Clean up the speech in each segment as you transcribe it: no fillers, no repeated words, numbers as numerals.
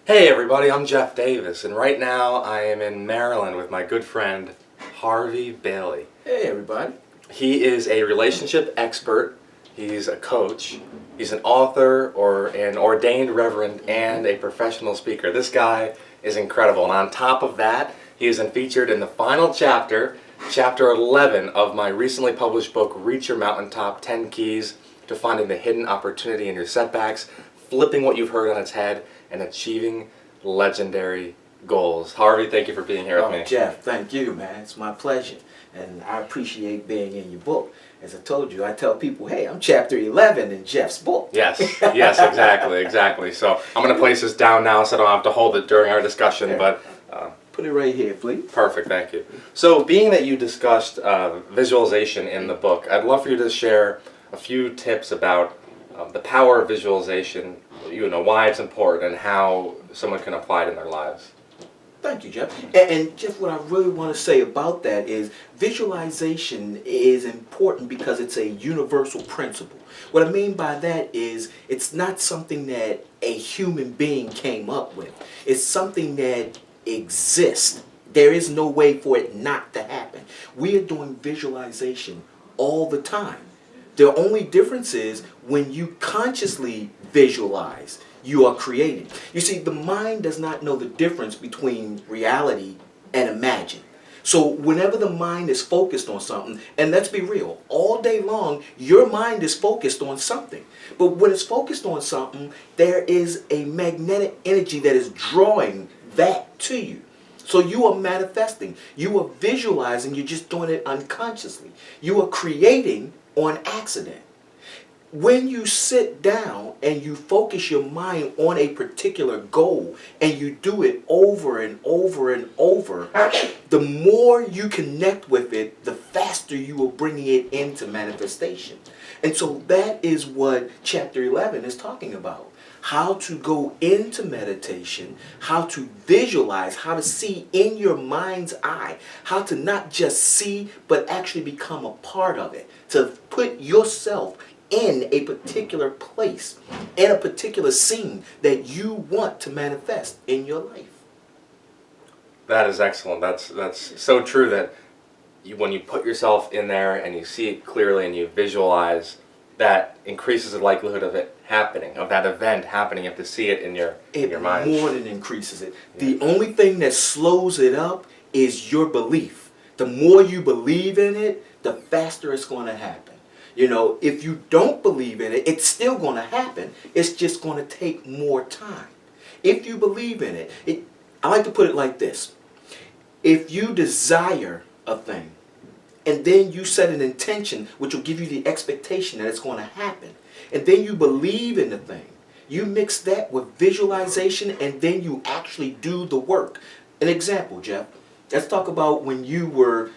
Hey everybody, I'm Jeff Davis, and right now I am in Maryland with my good friend Harvey Bailey. Hey everybody. He is a relationship expert, he's a coach, he's an author or an ordained reverend, and a professional speaker. This guy is incredible, and on top of that, he is featured in the final chapter, chapter 11 of my recently published book, Reach Your Mountaintop, 10 Keys to Finding the Hidden Opportunity in Your Setbacks, flipping what you've heard on its head, and achieving legendary goals. Harvey, thank you for being here with me. Jeff, thank you, man. It's my pleasure. And I appreciate being in your book. As I told you, I tell people, hey, I'm chapter 11 in Jeff's book. Yes, exactly. So I'm going to place this down now so I don't have to hold it during our discussion, Yeah. but... Put it right here, please. Perfect, thank you. So being that you discussed visualization in the book, I'd love for you to share a few tips about the power of visualization, why it's important and how someone can apply it in their lives. Thank you, Jeff. And Jeff, what I really want to say about that is visualization is important because it's a universal principle. What I mean by that is it's not something that a human being came up with. It's something that exists. There is no way for it not to happen. We are doing visualization all the time. The only difference is when you consciously visualize, you are creating. You see, the mind does not know the difference between reality and imagine. So whenever the mind is focused on something, and let's be real, all day long, your mind is focused on something. But when it's focused on something, there is a magnetic energy that is drawing that to you. So you are manifesting. You are visualizing. You're just doing it unconsciously. You are creating on accident. When you sit down and you focus your mind on a particular goal and you do it over and over and over, the more you connect with it, the faster you are bringing it into manifestation. And so that is what chapter 11 is talking about. How to go into meditation, how to visualize, how to see in your mind's eye, how to not just see but actually become a part of it, to put yourself in a particular place, in a particular scene that you want to manifest in your life. That is excellent. That's so true that when you put yourself in there and you see it clearly and you visualize, that increases the likelihood of it happening, of that event happening. You have to see it in your mind. It more than increases it. The only thing that slows it up is your belief. The more you believe in it, the faster it's going to happen. If you don't believe in it, it's still going to happen. It's just going to take more time. If you believe in it, I like to put it like this. If you desire a thing, and then you set an intention which will give you the expectation that it's going to happen, and then you believe in the thing, you mix that with visualization, and then you actually do the work. An example, Jeff, let's talk about when you were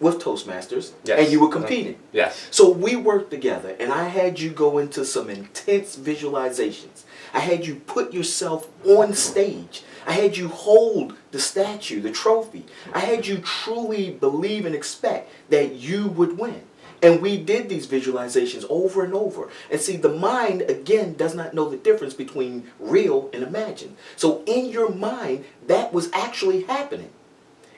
with Toastmasters, yes, and you were competing. Yes. So we worked together, and I had you go into some intense visualizations. I had you put yourself on stage. I had you hold the statue, the trophy. I had you truly believe and expect that you would win. And we did these visualizations over and over. And see, the mind, again, does not know the difference between real and imagined. So in your mind, that was actually happening.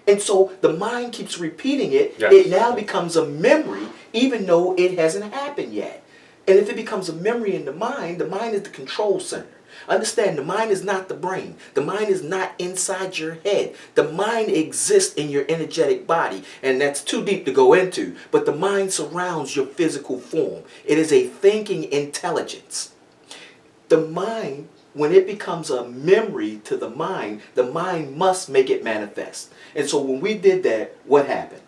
And so the mind keeps repeating it. Yes. It now becomes a memory, even though it hasn't happened yet. And if it becomes a memory in the mind is the control center. Understand, the mind is not the brain. The mind is not inside your head. The mind exists in your energetic body, and that's too deep to go into. But the mind surrounds your physical form. It is a thinking intelligence. The mind, when it becomes a memory to the mind must make it manifest. And so when we did that, what happened?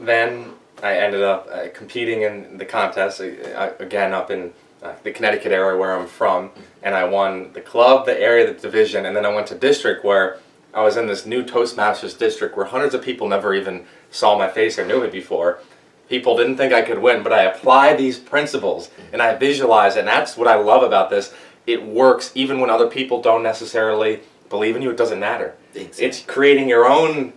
Then I ended up competing in the contest, again up in the Connecticut area where I'm from, and I won the club, the area, the division, and then I went to district where I was in this new Toastmasters district where hundreds of people never even saw my face or knew me before. People didn't think I could win, but I apply these principles and I visualize it, and that's what I love about this. It works even when other people don't necessarily believe in you. It doesn't matter. Exactly. It's creating your own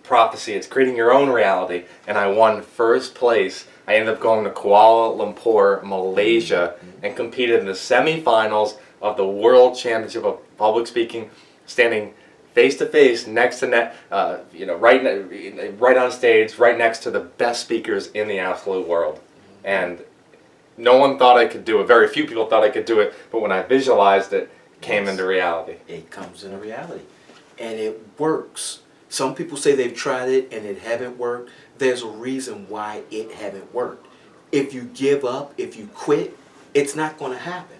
prophecy. It's creating your own reality, and I won first place. I ended up going to Kuala Lumpur, Malaysia, and competed in the semifinals of the World Championship of Public Speaking, standing face to face next to right on stage, right next to the best speakers in the absolute world. And no one thought I could do it. Very few people thought I could do it, but when I visualized it, it came into reality. It comes into reality. And it works. Some people say they've tried it and it haven't worked. There's a reason why it haven't worked. If you give up, if you quit, it's not going to happen.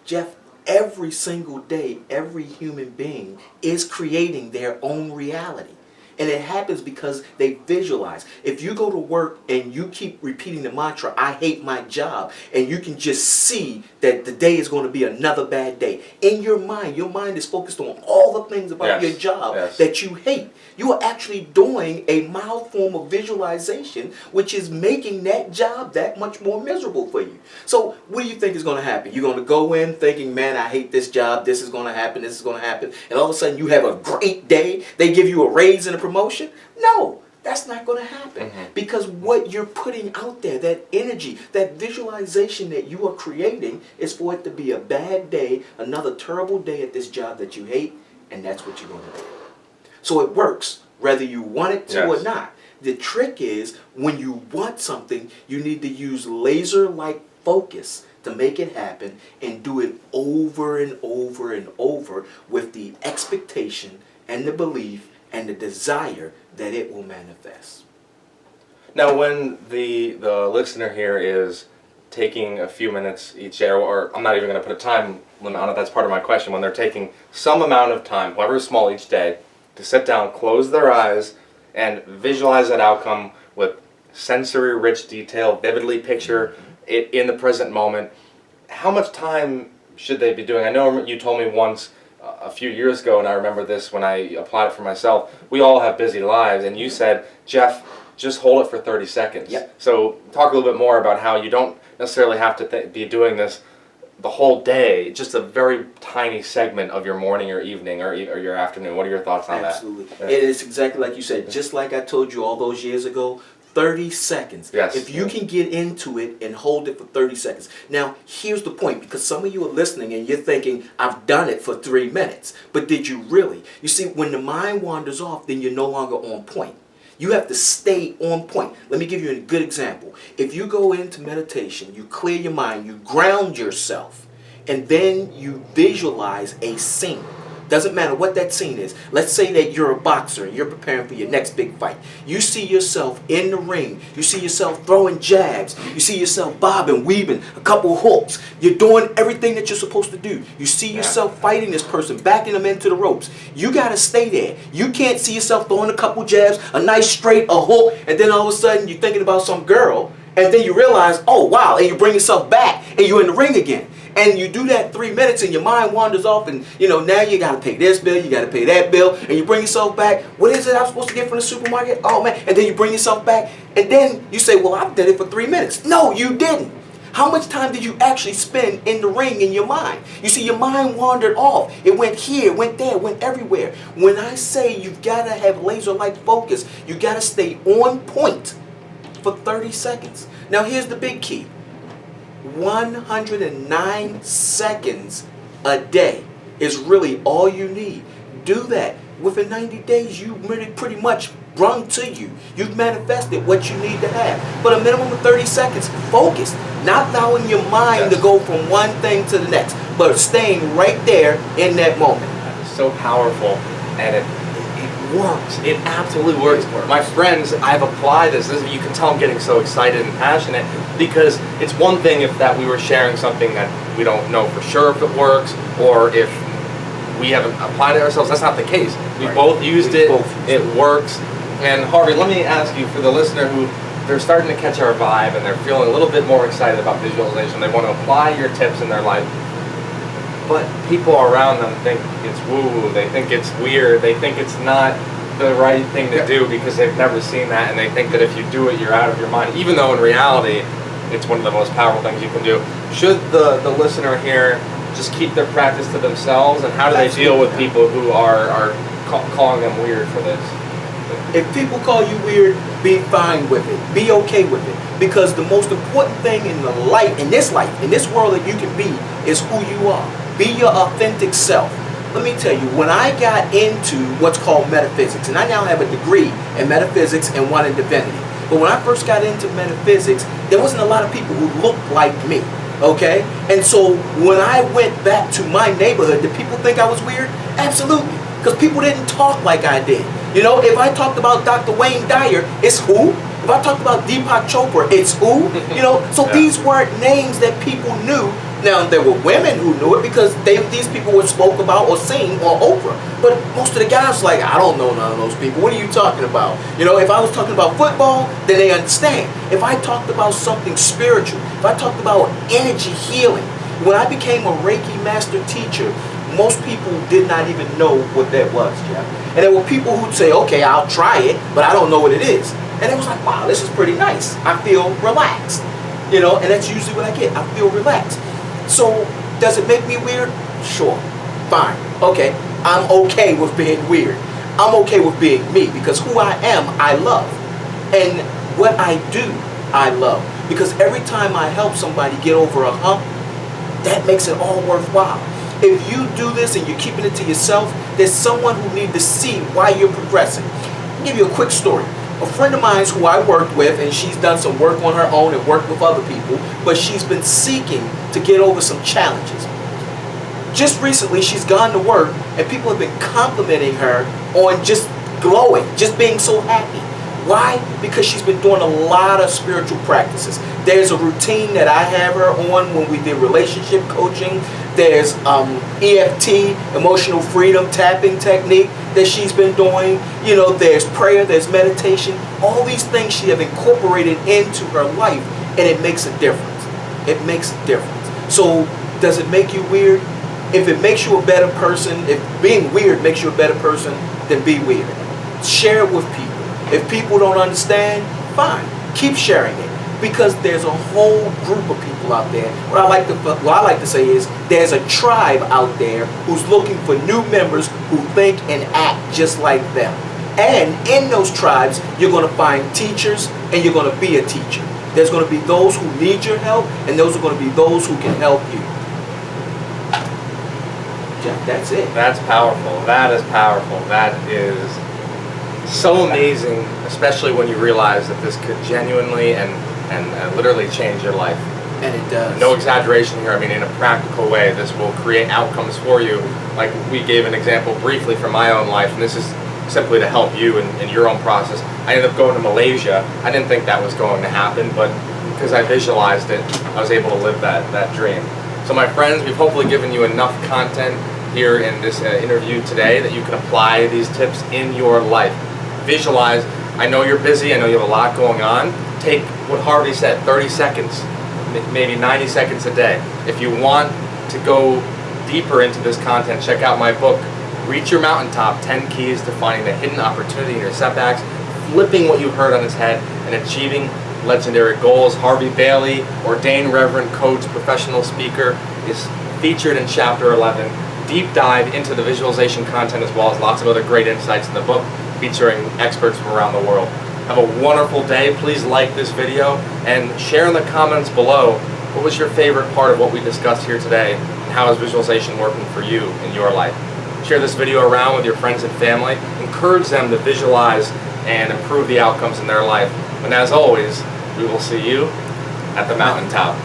Jeff, every single day, every human being is creating their own reality. And it happens because they visualize. If you go to work and you keep repeating the mantra, I hate my job, and you can just see that the day is going to be another bad day. In your mind is focused on all the things about your job that you hate. You are actually doing a mild form of visualization, which is making that job that much more miserable for you. So what do you think is going to happen? You're going to go in thinking, man, I hate this job. This is going to happen. This is going to happen. And all of a sudden you have a great day. They give you a raise and a promotion? No, that's not going to happen. Because what you're putting out there, that energy, that visualization that you are creating, is for it to be a bad day, another terrible day at this job that you hate, and that's what you're going to do. So it works, whether you want it to or not. The trick is, when you want something, you need to use laser-like focus to make it happen, and do it over and over and over with the expectation and the belief and the desire that it will manifest. Now, when the listener here is taking a few minutes each day, or I'm not even going to put a time limit on it, that's part of my question, when they're taking some amount of time, however small each day, to sit down, close their eyes, and visualize that outcome with sensory-rich detail, vividly picture it in the present moment, how much time should they be doing? I know you told me once a few years ago, and I remember this when I applied it for myself, we all have busy lives, and you said, Jeff, just hold it for 30 seconds. Yep. So talk a little bit more about how you don't necessarily have to be doing this the whole day, just a very tiny segment of your morning or evening or your afternoon. What are your thoughts on Absolutely. that? It is exactly like you said. Just like I told you all those years ago, 30 seconds. Yes. If you can get into it and hold it for 30 seconds. Now, here's the point, because some of you are listening and you're thinking, I've done it for 3 minutes. But did you really? You see, when the mind wanders off, then you're no longer on point. You have to stay on point. Let me give you a good example. If you go into meditation, you clear your mind, you ground yourself, and then you visualize a scene. Doesn't matter what that scene is. Let's say that you're a boxer and you're preparing for your next big fight. You see yourself in the ring. You see yourself throwing jabs. You see yourself bobbing, weaving, a couple of hooks. You're doing everything that you're supposed to do. You see yourself fighting this person, backing them into the ropes. You got to stay there. You can't see yourself throwing a couple jabs, a nice straight, a hook, and then all of a sudden you're thinking about some girl, and then you realize, oh wow, and you bring yourself back and you're in the ring again. And you do that 3 minutes and your mind wanders off, and now you got to pay this bill, you got to pay that bill, and you bring yourself back. What is it I'm supposed to get from the supermarket? Oh man, and then you bring yourself back, and then you say, well, I did it for 3 minutes. No, you didn't. How much time did you actually spend in the ring in your mind? You see, your mind wandered off. It went here, went there, went everywhere. When I say you've got to have laser-like focus, you got to stay on point for 30 seconds. Now here's the big key. 109 seconds a day is really all you need. Do that. Within 90 days, you really pretty much brung to you. You've manifested what you need to have. But a minimum of 30 seconds, focus. Not allowing your mind to go from one thing to the next, but staying right there in that moment. So powerful, and it works. It absolutely works. My friends, I've applied this. You can tell I'm getting so excited and passionate, because it's one thing if that we were sharing something that we don't know for sure if it works, or if we haven't applied it ourselves. That's not the case. We both used it. It works. And Harvey, let me ask you, for the listener who they're starting to catch our vibe and they're feeling a little bit more excited about visualization, they want to apply your tips in their life, but people around them think it's woo-woo, they think it's weird, they think it's not the right thing to do because they've never seen that, and they think that if you do it, you're out of your mind, even though in reality, it's one of the most powerful things you can do. Should the listener here just keep their practice to themselves, and how do they deal with people who are calling them weird for this? If people call you weird, be fine with it. Be okay with it. Because the most important thing in this world that you can be is who you are. Be your authentic self. Let me tell you, when I got into what's called metaphysics, and I now have a degree in metaphysics and one in divinity, but when I first got into metaphysics, there wasn't a lot of people who looked like me, okay? And so when I went back to my neighborhood, did people think I was weird? Absolutely, because people didn't talk like I did. You know, if I talked about Dr. Wayne Dyer, it's who? If I talked about Deepak Chopra, it's who? You know, so these weren't names that people knew. Now, there were women who knew it because these people were spoke about or seen on Oprah. But most of the guys like, I don't know none of those people. What are you talking about? You know, if I was talking about football, then they understand. If I talked about something spiritual, if I talked about energy healing, when I became a Reiki master teacher, most people did not even know what that was, Jeff. And there were people who'd say, okay, I'll try it, but I don't know what it is. And it was like, wow, this is pretty nice. I feel relaxed. You know, and that's usually what I get. I feel relaxed. So, does it make me weird? Sure. Fine. Okay. I'm okay with being weird. I'm okay with being me because who I am, I love. And what I do, I love. Because every time I help somebody get over a hump, that makes it all worthwhile. If you do this and you're keeping it to yourself, there's someone who needs to see why you're progressing. I'll give you a quick story. A friend of mine who I worked with, and she's done some work on her own and worked with other people, but she's been seeking to get over some challenges. Just recently, she's gone to work, and people have been complimenting her on just glowing, just being so happy. Why? Because she's been doing a lot of spiritual practices. There's a routine that I have her on when we did relationship coaching. There's EFT, emotional freedom tapping technique that she's been doing. You know, there's prayer, there's meditation. All these things she have incorporated into her life, and it makes a difference. It makes a difference. So, does it make you weird? If it makes you a better person, if being weird makes you a better person, then be weird. Share it with people. If people don't understand, fine. Keep sharing it. Because there's a whole group of people out there. What I like to say is there's a tribe out there who's looking for new members who think and act just like them. And in those tribes, you're going to find teachers and you're going to be a teacher. There's going to be those who need your help and those are going to be those who can help you. Jeff, that's it. That's powerful. That is powerful. That is so amazing, especially when you realize that this could genuinely and literally change your life. And it does. No exaggeration here. I mean, in a practical way, this will create outcomes for you. Like we gave an example briefly from my own life, and this is simply to help you in your own process. I ended up going to Malaysia. I didn't think that was going to happen, but because I visualized it, I was able to live that dream. So my friends, we've hopefully given you enough content here in this interview today that you can apply these tips in your life. Visualize. I know you're busy. I know you have a lot going on. Take what Harvey said, 30 seconds, maybe 90 seconds a day. If you want to go deeper into this content, check out my book, Reach Your Mountaintop, 10 Keys to Finding the Hidden Opportunity in Your Setbacks, flipping what you've heard on its head and achieving legendary goals. Harvey Bailey, Ordained Reverend, coach, professional speaker, is featured in Chapter 11. Deep dive into the visualization content as well as lots of other great insights in the book featuring experts from around the world. Have a wonderful day. Please like this video and share in the comments below what was your favorite part of what we discussed here today and how is visualization working for you in your life. Share this video around with your friends and family. Encourage them to visualize and improve the outcomes in their life. And as always, we will see you at the mountaintop.